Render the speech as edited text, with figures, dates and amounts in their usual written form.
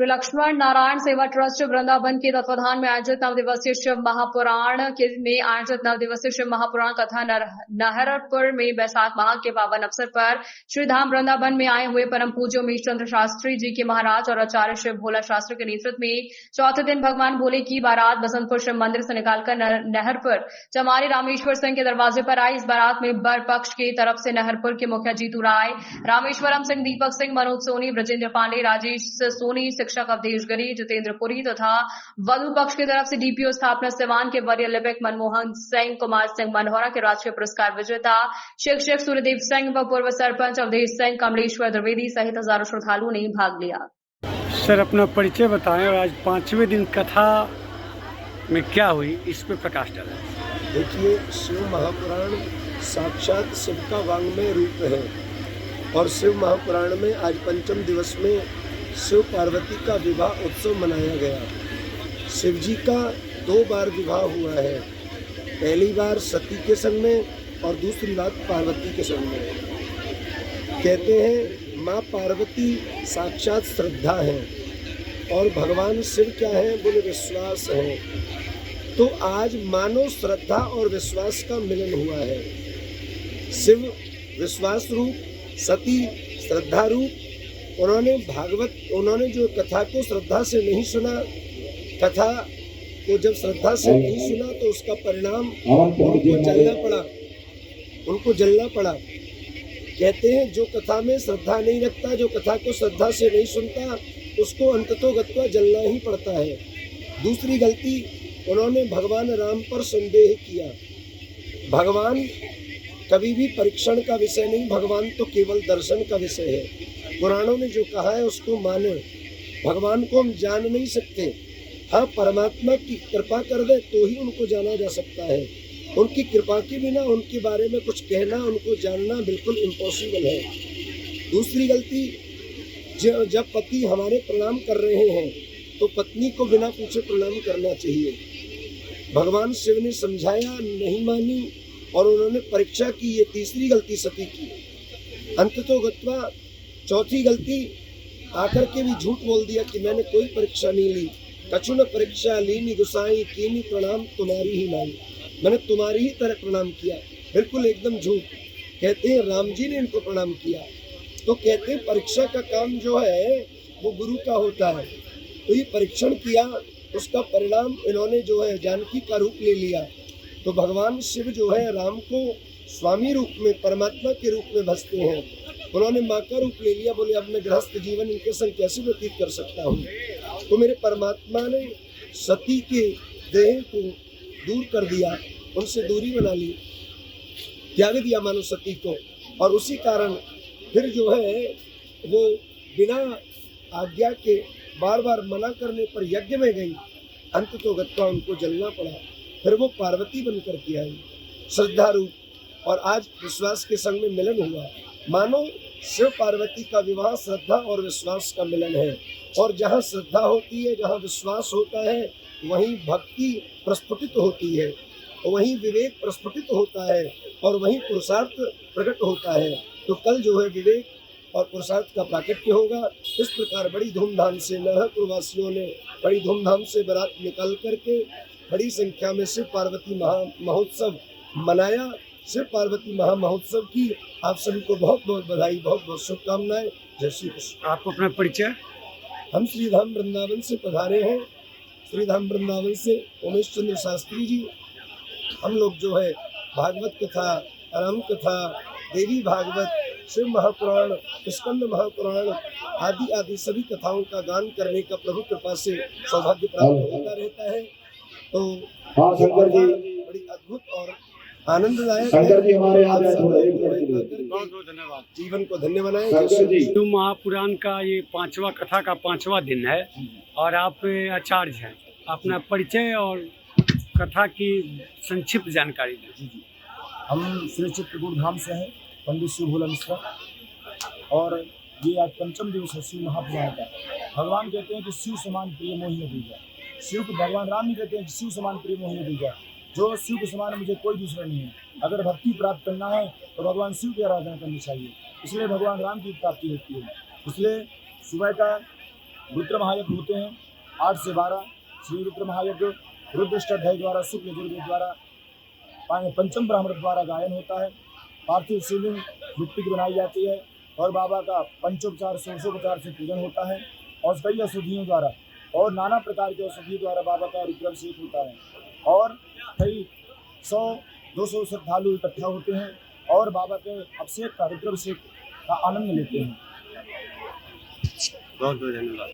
श्री लक्ष्मण नारायण सेवा ट्रस्ट वृंदावन के तत्वाधान में आयोजित 9 दिवसीय शिव महापुराण में आयोजित 9 दिवसीय शिव महापुराण कथा नहरपुर में बैसाख माह के पावन अवसर पर श्री धाम वृंदावन में आए हुए परम पूज्य उमेश चंद्र शास्त्री जी के महाराज और आचार्य शिव भोला शास्त्री के नेतृत्व में चौथे दिन भगवान भोले की बारात बसंतपुर शिव मंदिर से निकालकर नहरपुर चमारी रामेश्वर सिंह के दरवाजे पर आई। इस बारात में बर पक्ष की तरफ से नहरपुर के मुखिया जीतू राय, रामेश्वरम सिंह, दीपक सिंह, मनोज सोनी, ब्रजेंद्र पांडे, राजेश सोनी, शिक्षक अवधेश गिरी, जितेंद्र पुरी तथा वधु पक्ष की तरफ से डीपीओ स्थापना सिवान के वरीय लिपिक मनमोहन सिंह, कुमार सिंह मनोहरा के राष्ट्रीय पुरस्कार विजेता शिक्षक सूर्यदेव सिंह व पूर्व सरपंच अवधेश सिंह, कमलेश्वर द्विवेदी सहित हजारों श्रद्धालुओं ने भाग लिया। सर, अपना परिचय बताएं और आज 5वें दिन कथा में क्या हुई, इस पे प्रकाश डालें। देखिए, शिव महापुराण साक्षात शिव का वांग्मय रूप है और शिव महापुराण में आज पंचम दिवस में शिव पार्वती का विवाह उत्सव मनाया गया। शिव जी का 2 बार विवाह हुआ है, पहली बार सती के संग में और दूसरी बार पार्वती के संग में। कहते हैं माँ पार्वती साक्षात श्रद्धा है और भगवान शिव क्या है, बोले विश्वास है। तो आज मानो श्रद्धा और विश्वास का मिलन हुआ है। शिव विश्वास रूप, सती श्रद्धा रूप। उन्होंने जो कथा को श्रद्धा से नहीं सुना, कथा को जब श्रद्धा से नहीं सुना तो उसका परिणाम उनको जलना पड़ा। कहते हैं जो कथा में श्रद्धा नहीं रखता, जो कथा को श्रद्धा से नहीं सुनता, उसको अंततोगत्वा जलना ही पड़ता है। दूसरी गलती, उन्होंने भगवान राम पर संदेह किया। भगवान कभी भी परीक्षण का विषय नहीं, भगवान तो केवल दर्शन का विषय है। पुराणों ने जो कहा है उसको माने। भगवान को हम जान नहीं सकते, हाँ परमात्मा की कृपा कर दे तो ही उनको जाना जा सकता है। उनकी कृपा के बिना उनके बारे में कुछ कहना, उनको जानना बिल्कुल इम्पॉसिबल है। दूसरी गलती, जब पति हमारे प्रणाम कर रहे हैं तो पत्नी को बिना पूछे प्रणाम करना चाहिए। भगवान शिव ने समझाया, नहीं मानी और उन्होंने परीक्षा की, ये तीसरी गलती सती की। अंततोगत्वा चौथी गलती, आकर के भी झूठ बोल दिया कि मैंने कोई परीक्षा नहीं ली। कछु न परीक्षा लीनी गुसाई, कीनी प्रणाम तुम्हारी ही नाई। मैंने तुम्हारी ही तरह प्रणाम किया, बिल्कुल एकदम झूठ। कहते हैं राम जी ने इनको प्रणाम किया। तो कहते हैं परीक्षा का काम जो है वो गुरु का होता है। तो ये परीक्षण किया, उसका परिणाम इन्होंने जो है जानकी का रूप ले लिया। तो भगवान शिव जो है राम को स्वामी रूप में, परमात्मा के रूप में भजते हैं। उन्होंने माँ का रूप ले लिया, बोले अब मैं गृहस्थ जीवन इनके संग कैसे व्यतीत कर सकता हूँ। तो मेरे परमात्मा ने सती के देह को दूर कर दिया, उनसे दूरी बना ली, त्याग दिया मानो सती को। और उसी कारण फिर जो है वो बिना आज्ञा के बार बार मना करने पर यज्ञ में गई, अंततोगत्वा उनको जलना पड़ा। फिर वो पार्वती बनकर के आई श्रद्धा रूप, और आज विश्वास के संग में मिलन हुआ। मानो शिव पार्वती का विवाह श्रद्धा और विश्वास का मिलन है। और जहाँ श्रद्धा होती है, जहाँ विश्वास होता है, वहीं भक्ति प्रस्फुटित होती है, वहीं विवेक प्रस्फुटित होता है और वहीं पुरुषार्थ प्रकट होता है। तो कल जो है विवेक और पुरुषार्थ का प्राकट्य होगा। इस प्रकार बड़ी धूमधाम से नहरपुर वासियों ने बड़ी धूमधाम से बारात निकाल करके बड़ी संख्या में शिव पार्वती महोत्सव मनाया। शिव पार्वती महा महोत्सव की आप सभी को बहुत बहुत बधाई, बहुत बहुत शुभकामनाएं। जय श्री कृष्ण। आपको अपना परिचय। हम श्रीधाम वृंदावन से पधारे हैं। श्रीधाम वृंदावन से उमेश चंद्र शास्त्री जी। हम लोग जो है भागवत कथा, राम कथा, देवी भागवत, शिव महापुराण, स्कंद महापुराण आदि आदि सभी कथाओं का गान करने का प्रभु कृपा से सौभाग्य प्राप्त होता रहता है। तो बड़ी अद्भुत और आनंददायक है। हमारे बहुत बहुत धन्यवाद। जीवन को धन्य बनाएं। शिव महापुराण का ये 5वां कथा का 5वां दिन है और आप आचार्य हैं। अपना परिचय और कथा की संक्षिप्त जानकारी दें। हम श्री चित्रकूट धाम से हैं, पंडित शिव भोला मिश्रा, और ये आज पंचम दिवस है शिव महापुराण का। भगवान कहते हैं कि शिव समान प्रिय मोहि न दूजा। शिव को भगवान राम भी कहते हैं कि शिव समान प्रिय मोहि न दूजा। जो शिव के समान मुझे कोई दूसरा नहीं है। अगर भक्ति प्राप्त करना है तो भगवान शिव की आराधना करनी चाहिए, इसलिए भगवान राम की प्राप्ति होती है। इसलिए सुबह का रुद्र महायज्ञ होते हैं 8 से 12। श्री रुद्र महायज्ञ रुद्राष्टाध्यायी द्वारा शुक्ल यजुर्वेद द्वारा पंचम ब्राह्मण द्वारा गायन होता है। पार्थिव शिवलिंग मिट्टी की बनाई जाती है और बाबा का पंचोपचार षोडशोपचार से पूजन होता है और कई औषधियों द्वारा और नाना प्रकार के औषधियों द्वारा बाबा का रुद्राभिषेक होता है और कई 100-200 श्रद्धालु इकट्ठा होते हैं और बाबा के अभिषेक का रुद्राभिषेक का आनंद लेते हैं। बहुत बहुत धन्यवाद।